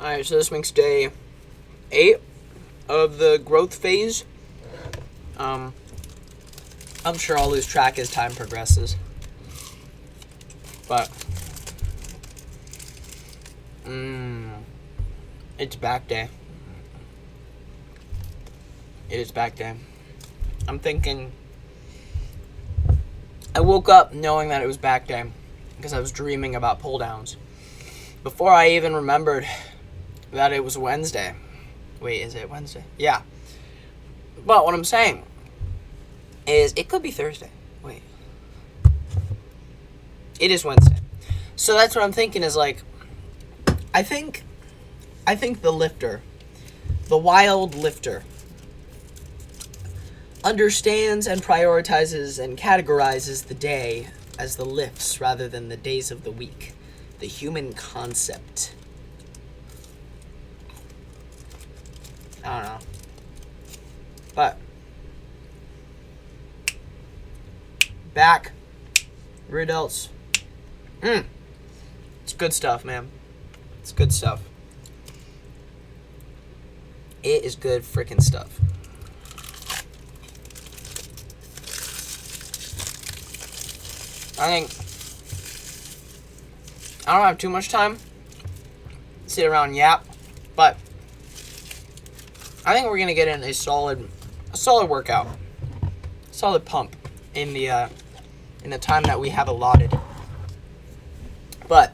Alright, so this makes day 8 of the growth phase. I'm sure I'll lose track as time progresses. But, it's back day. It is back day. I'm thinking, I woke up knowing that it was back day because I was dreaming about pull downs before I even remembered that it was Wednesday. Wait, is it Wednesday? Yeah. But what I'm saying is it could be Thursday. Wait. It is Wednesday. So that's what I'm thinking is like, I think the lifter, the wild lifter, understands and prioritizes and categorizes the day as the lifts rather than the days of the week. The human concept. I don't know. But back, rear delts. It's good stuff, man. It's good stuff. It is good freaking stuff. I think I don't have too much time to sit around and yap, but I think we're gonna get in a solid workout, solid pump in the time that we have allotted. But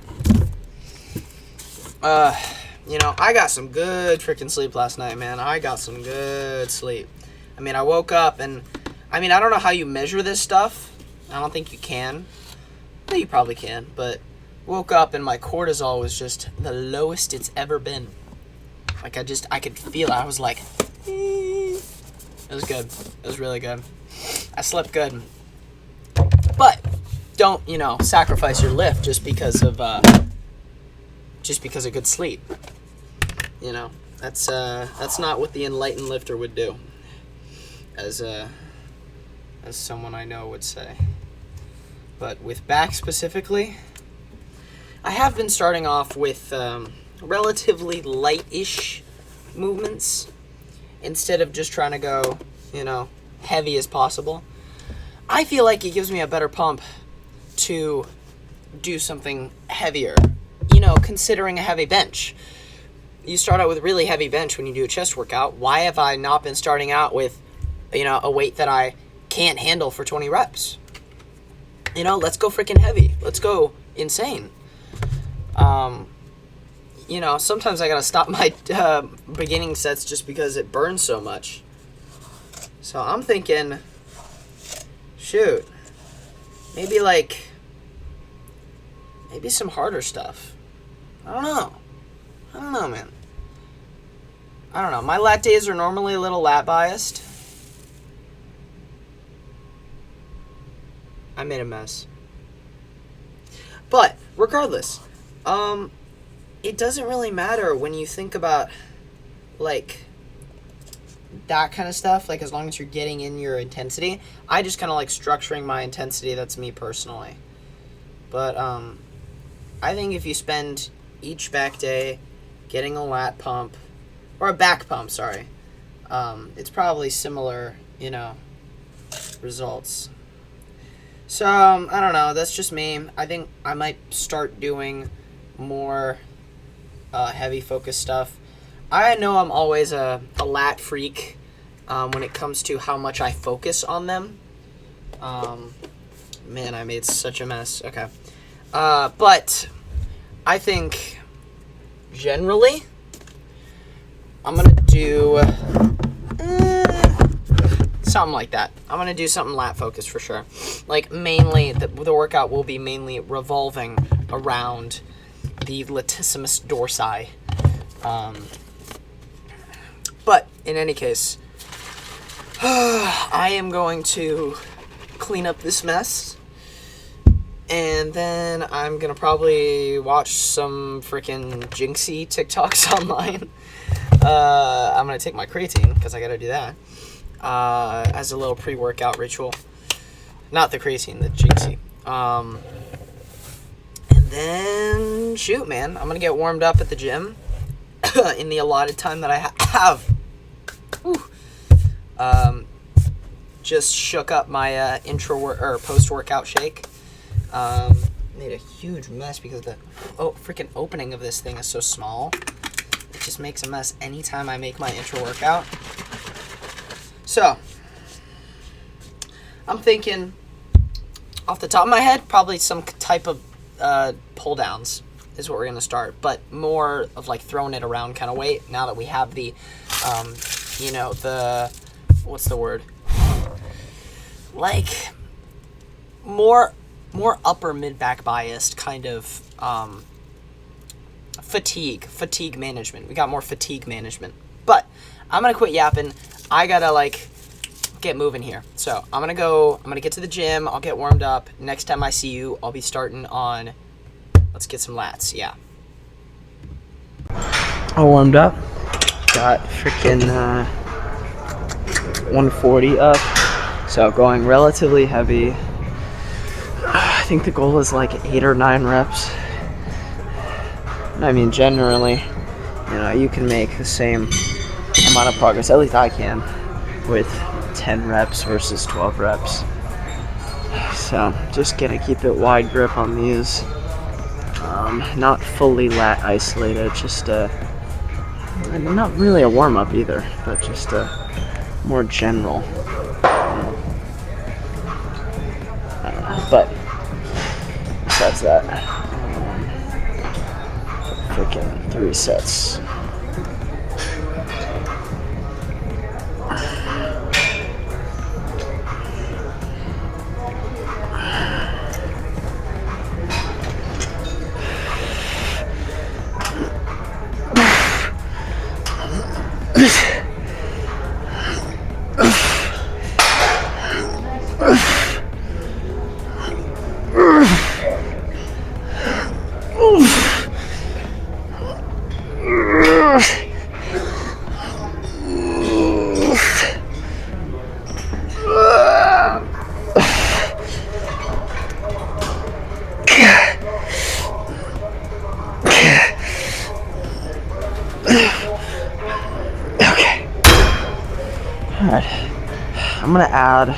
I got some good freaking sleep last night, man. I got some good sleep. I mean, I woke up and I don't know how you measure this stuff. I don't think you can. Well, you probably can, but woke up and my cortisol was just the lowest it's ever been. Like I could feel it. I was like, it was good. It was really good. I slept good. But don't, sacrifice your lift just because of good sleep. That's not what the enlightened lifter would do. As someone I know would say. But with back specifically, I have been starting off with relatively light-ish movements instead of just trying to go, heavy as possible. I feel like it gives me a better pump to do something heavier, considering a heavy bench. You start out with really heavy bench when you do a chest workout. Why have I not been starting out with, a weight that I can't handle for 20 reps? Let's go freaking heavy. Let's go insane. Sometimes I gotta stop my beginning sets just because it burns so much. So I'm thinking, shoot, maybe some harder stuff. I don't know, man. I don't know. My lat days are normally a little lat biased. I made a mess. But regardless, it doesn't really matter when you think about that kind of stuff, as long as you're getting in your intensity. I just kind of like structuring my intensity. That's me personally. But I think if you spend each back day getting a lat pump or a back pump, sorry, it's probably similar, results. So, I don't know. That's just me. I think I might start doing more heavy focus stuff. I know I'm always a lat freak when it comes to how much I focus on them. Man, I made such a mess. Okay. But I think generally I'm going to do something like that. I'm going to do something lat focused for sure. Mainly, the workout will be mainly revolving around the latissimus dorsi. But in any case, I am going to clean up this mess. And then I'm going to probably watch some freaking Jinxie TikToks online. I'm going to take my creatine, because I got to do that, as a little pre-workout ritual. Not the creatine, the Jinxie. And then, shoot, man, I'm going to get warmed up at the gym. in the allotted time that I have. Just shook up my post-workout shake. Made a huge mess because the freaking opening of this thing is so small. It just makes a mess anytime I make my intra-workout. So, I'm thinking, off the top of my head, probably some type of pull downs is what we're going to start. But more of like throwing it around kind of weight now that we have the, what's the word? Like, more upper mid-back biased kind of fatigue management. We got more fatigue management. But I'm going to quit yapping. I got to, get moving here. So I'm going to get to the gym. I'll get warmed up. Next time I see you, I'll be starting on, let's get some lats. Yeah. All warmed up. Got freaking 140 up. So going relatively heavy. I think the goal is 8 or 9 reps. I mean, generally, you can make the same amount of progress, at least I can, with 10 reps versus 12 reps. So just gonna keep it wide grip on these. Not fully lat isolated, just not really a warm-up either, but just more general. But besides that, freaking 3 sets. Alright, I'm gonna add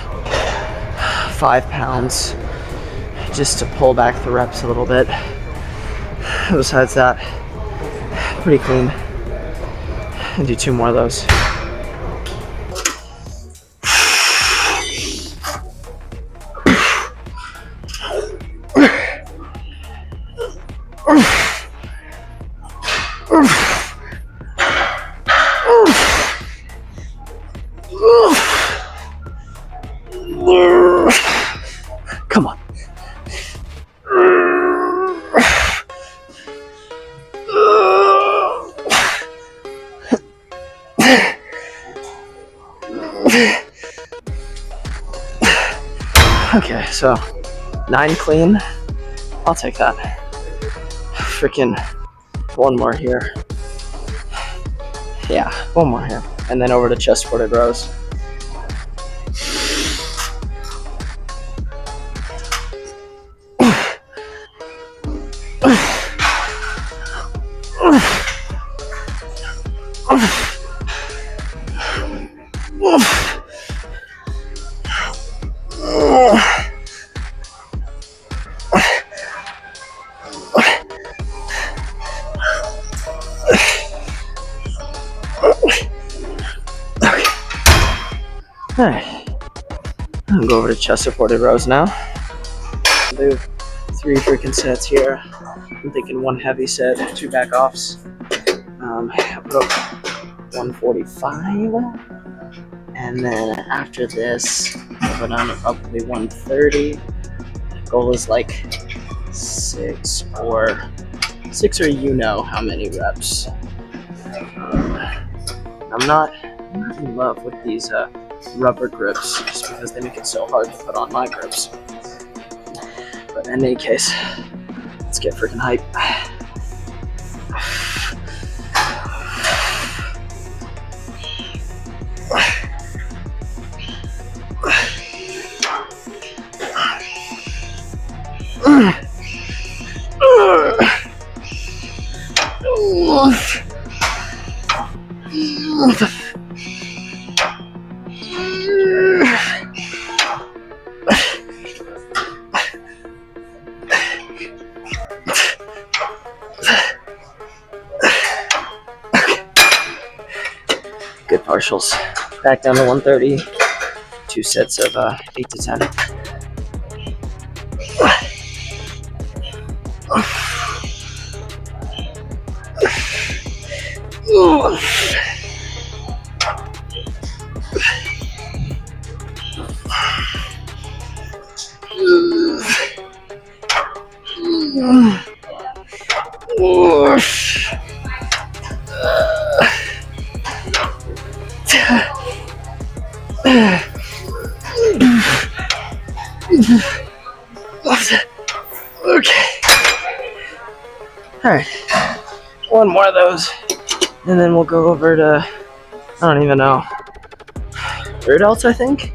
5 pounds just to pull back the reps a little bit. Besides that, pretty clean. And do 2 more of those. Come on. Okay, so 9 clean. I'll take that. Freaking 1 more here. Yeah, 1 more here. And then over to chest supported rows. Alright, I'll go over to chest supported rows now. Do 3 freaking sets here. I'm thinking 1 heavy set, 2 back offs. I'll put up 145, and then after this, I'll go down to probably 130. Goal is 6 or you know how many reps. I'm not in love with these rubber grips just because they make it so hard to put on my grips. But in any case, let's get freaking hype. Good partials. Back down to 130. 2 sets of 8 to 10. Okay. Alright. One more of those. And then we'll go over to, I don't even know, rear delts, I think?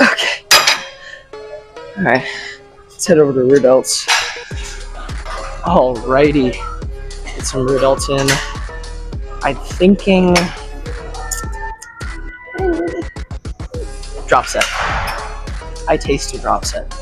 Okay. Alright. Let's head over to rear delts. Alrighty. Get some rear delts in. I'm thinking drop set. I taste a drop set.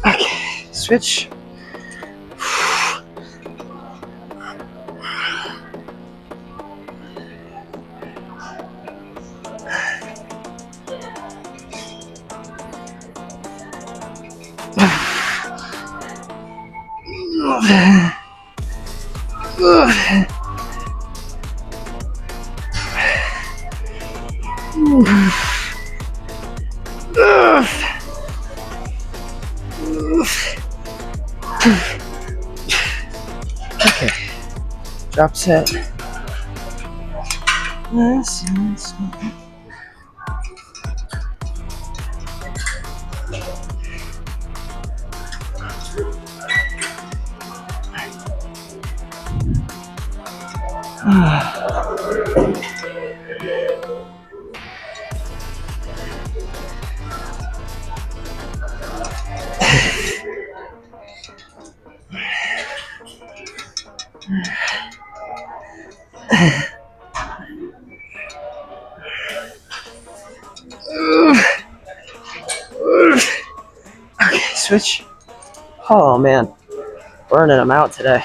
Okay, switch. Okay, drop set. Nice. Okay, switch. Oh man, burning them out today.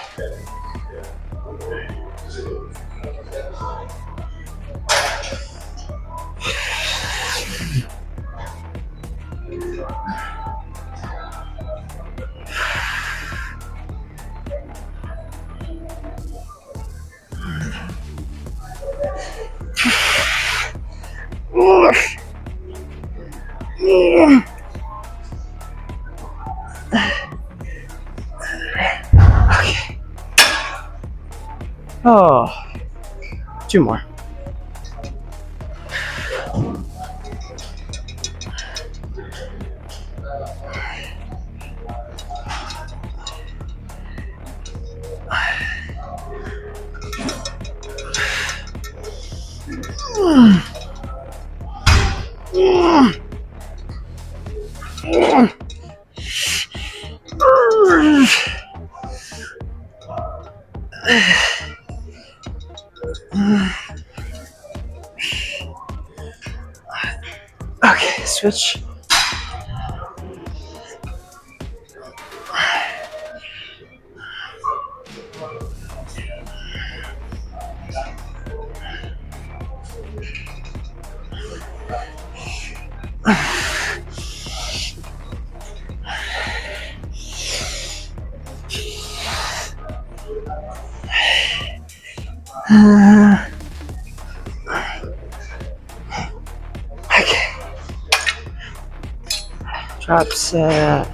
Okay. Oh, 2 more. Okay, switch. Okay. Drop set.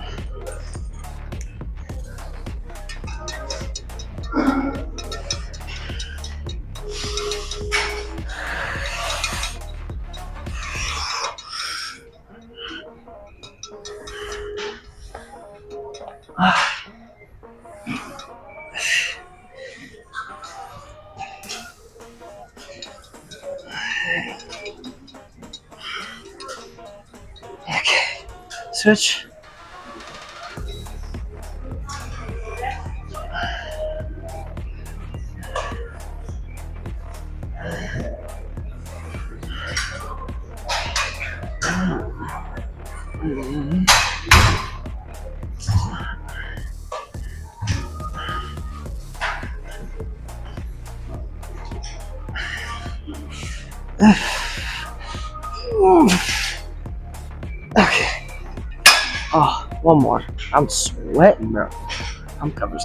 Okay. Switch. Okay. Oh, one more. I'm sweating, bro. I'm covered.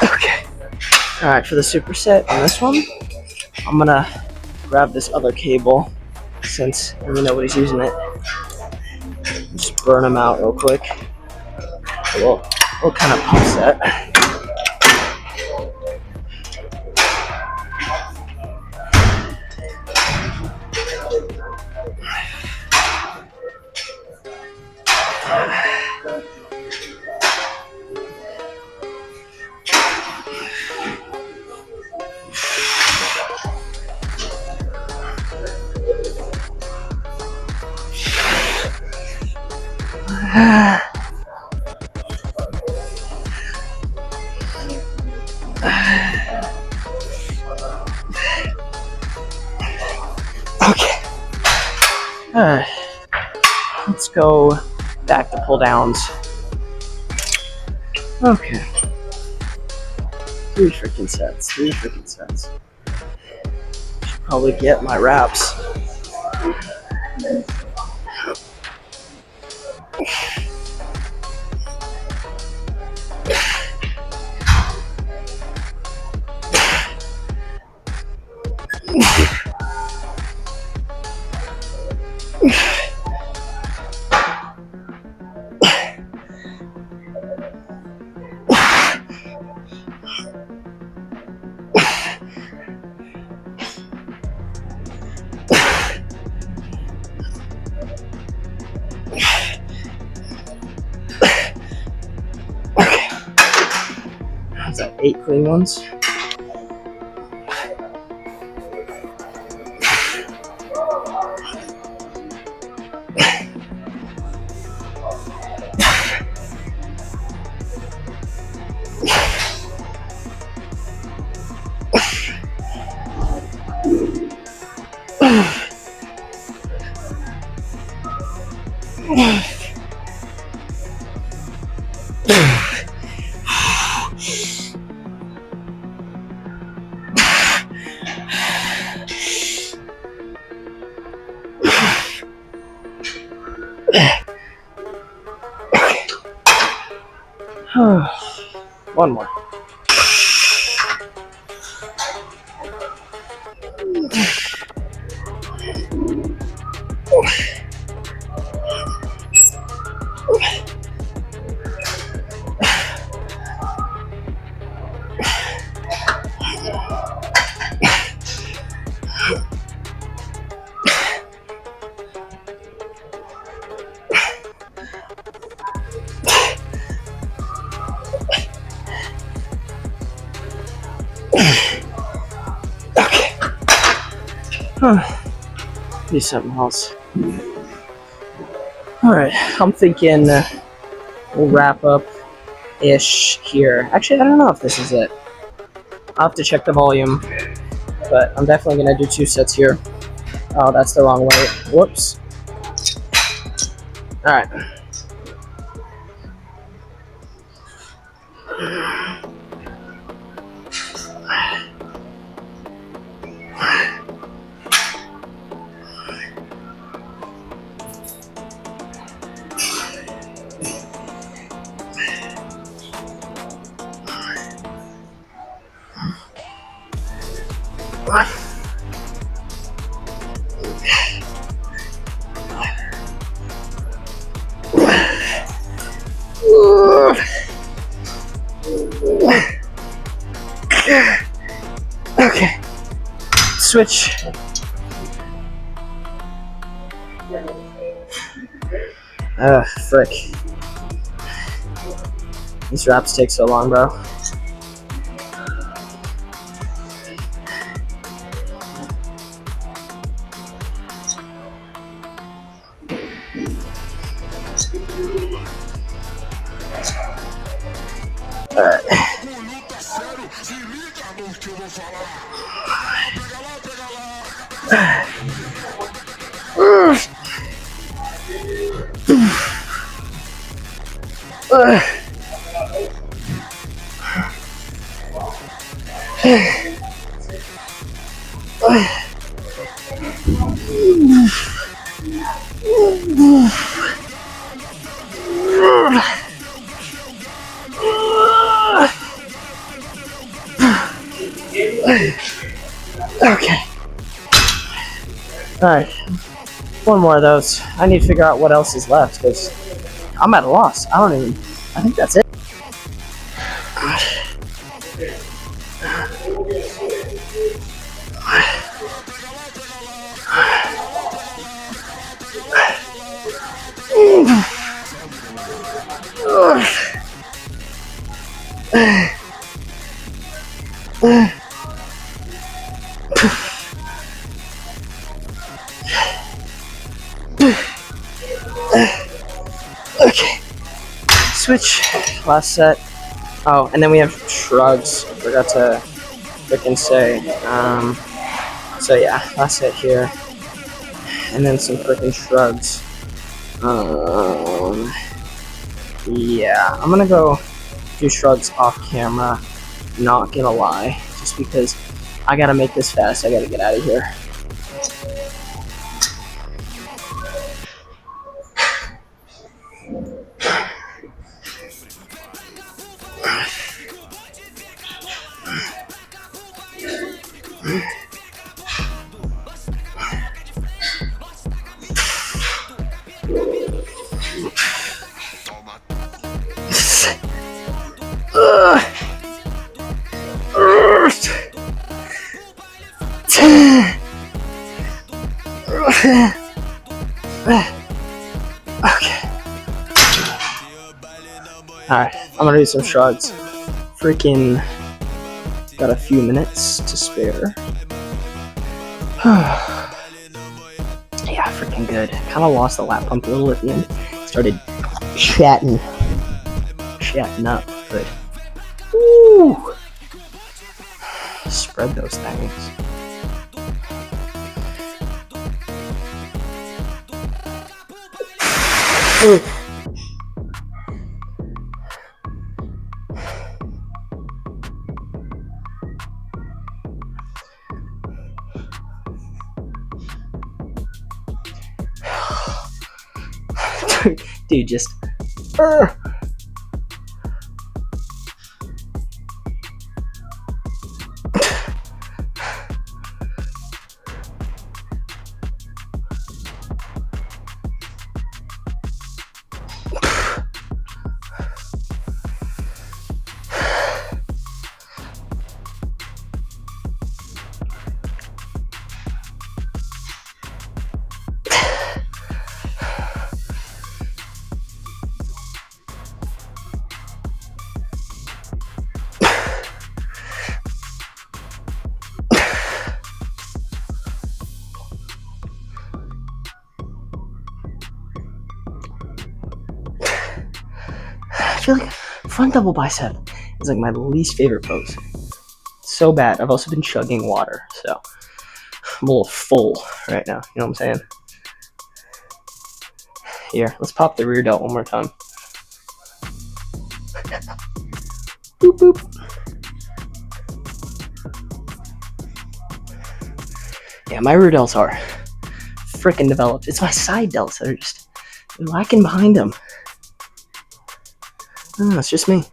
Okay. Alright, for the superset on this one, I'm gonna grab this other cable since nobody's using it. Just burn them out real quick. We'll kind of pump set. Okay. Alright. Let's go back to pull downs. Okay. 3 freaking sets. Should probably get my wraps. That's 8 clean ones. One more. Do something else. Alright, I'm thinking we'll wrap up ish here. Actually, I don't know if this is it. I'll have to check the volume, but I'm definitely gonna do 2 sets here. Oh, that's the wrong way. Whoops. Alright. Okay. Switch. Frick. These wraps take so long, bro. Alright. Okay. Alright. One more of those. I need to figure out what else is left because I'm at a loss. I think that's it. Okay. Switch. Last set. Oh, and then we have shrugs. Forgot to freaking say. So yeah, last set here. And then some freaking shrugs. Yeah, I'm gonna go do shrugs off camera. Not gonna lie. Just because I gotta make this fast. I gotta get out of here. Okay. Alright, I'm gonna do some shrugs. Freaking got a few minutes to spare. Yeah, freaking good. Kinda lost the lap pump a little at the end. Started chatting up, but woo! Spread those things. Dude, just feel like front double bicep is like my least favorite pose. It's so bad. I've also been chugging water, so I'm a little full right now. You know what I'm saying? Here, let's pop the rear delt one more time. Boop, boop. Yeah, my rear delts are freaking developed. It's my side delts that are just lacking behind them. Oh, it's just me.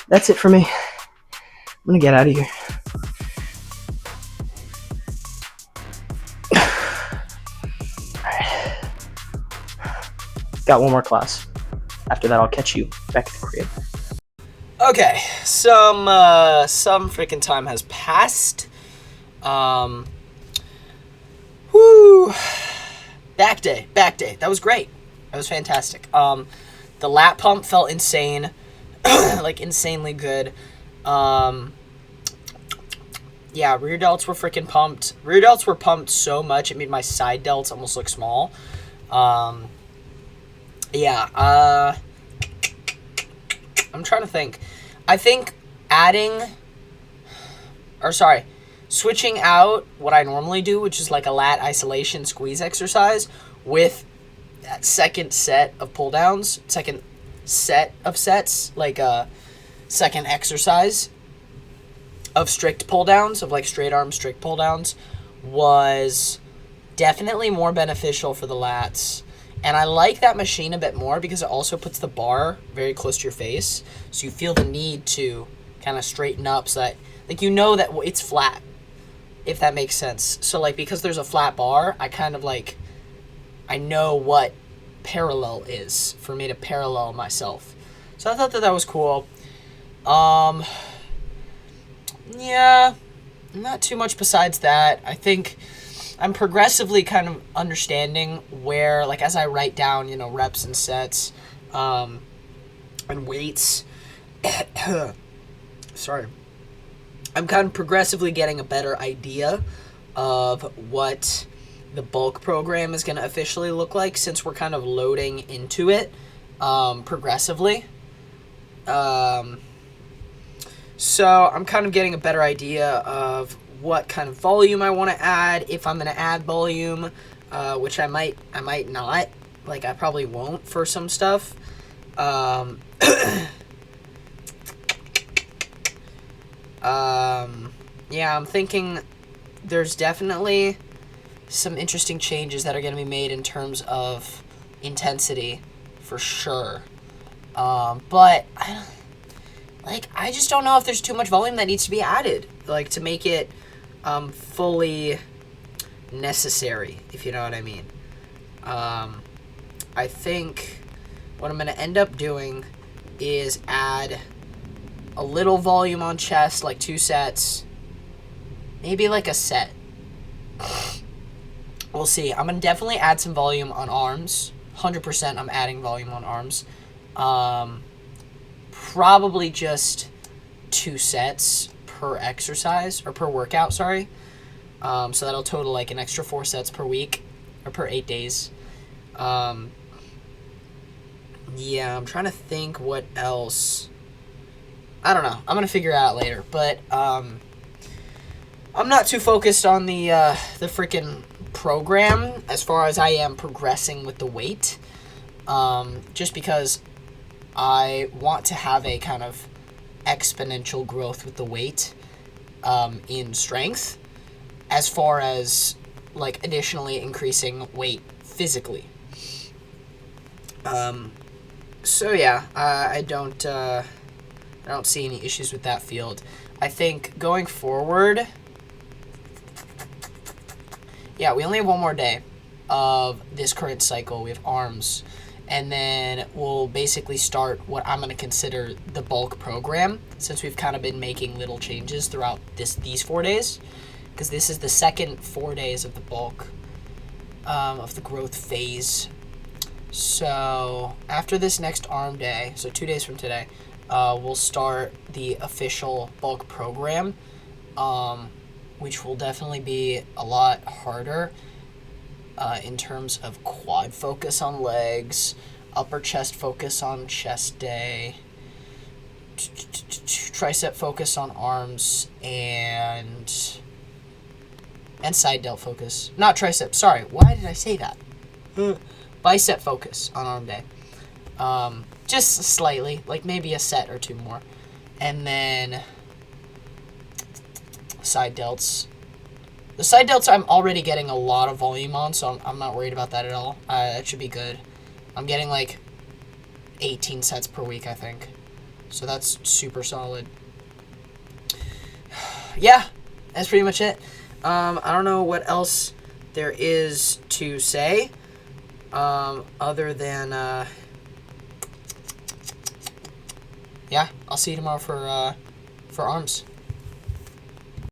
That's it for me. I'm gonna get out of here. Alright. Got one more class. After that, I'll catch you back at the crib. Okay, some freaking time has passed. Whoo. Back day. That was great. That was fantastic. The lat pump felt insane. Like, insanely good. Yeah, rear delts were freaking pumped. Rear delts were pumped so much, it made my side delts almost look small. Yeah, I'm trying to think. I think switching out what I normally do, which is like a lat isolation squeeze exercise, with that second set of pull downs, second set of sets, like a second exercise of strict pull downs, of like straight arm strict pull downs, was definitely more beneficial for the lats. And I like that machine a bit more because it also puts the bar very close to your face, so you feel the need to kind of straighten up so that, like, you know that it's flat, if that makes sense. So, like, because there's a flat bar, I kind of, like, I know what parallel is for me to parallel myself. So I thought that was cool. Yeah, not too much besides that. I think I'm progressively kind of understanding where, like, as I write down, you know, reps and sets, and weights, sorry, I'm kind of progressively getting a better idea of what the bulk program is going to officially look like, since we're kind of loading into it, progressively. So I'm kind of getting a better idea of what kind of volume I want to add, if I'm going to add volume, which I might not. Like, I probably won't for some stuff. Yeah, I'm thinking there's definitely some interesting changes that are going to be made in terms of intensity, for sure. But I just don't know if there's too much volume that needs to be added, like, to make it fully necessary, if you know what I mean. I think what I'm going to end up doing is add a little volume on chest, like 2 sets, maybe like a set. We'll see. I'm going to definitely add some volume on arms. 100% I'm adding volume on arms. Probably just 2 sets per exercise, or per workout, sorry. So that'll total like an extra 4 sets per week, or per 8 days. Yeah, I'm trying to think what else. I don't know. I'm going to figure it out later. But I'm not too focused on the freaking program as far as I am progressing with the weight. Just because I want to have a kind of exponential growth with the weight in strength, as far as, like, additionally increasing weight physically. So yeah, I don't see any issues with that field. I think going forward, yeah, we only have one more day of this current cycle. We have arms, and then we'll basically start what I'm going to consider the bulk program, since we've kind of been making little changes throughout these 4 days, because this is the second 4 days of the bulk, of the growth phase. So after this next arm day, so 2 days from today, we'll start the official bulk program, which will definitely be a lot harder in terms of quad focus on legs, Upper chest focus on chest day. Tricep focus on arms and side delt focus. Not tricep. Sorry. Why did I say that? Bicep focus on arm day. Just slightly, like maybe a set or two more. And then side delts. The side delts I'm already getting a lot of volume on, so I'm not worried about that at all. That should be good. I'm getting like 18 sets per week, I think. So that's super solid. Yeah, that's pretty much it. I don't know what else there is to say. Other than, yeah, I'll see you tomorrow for arms.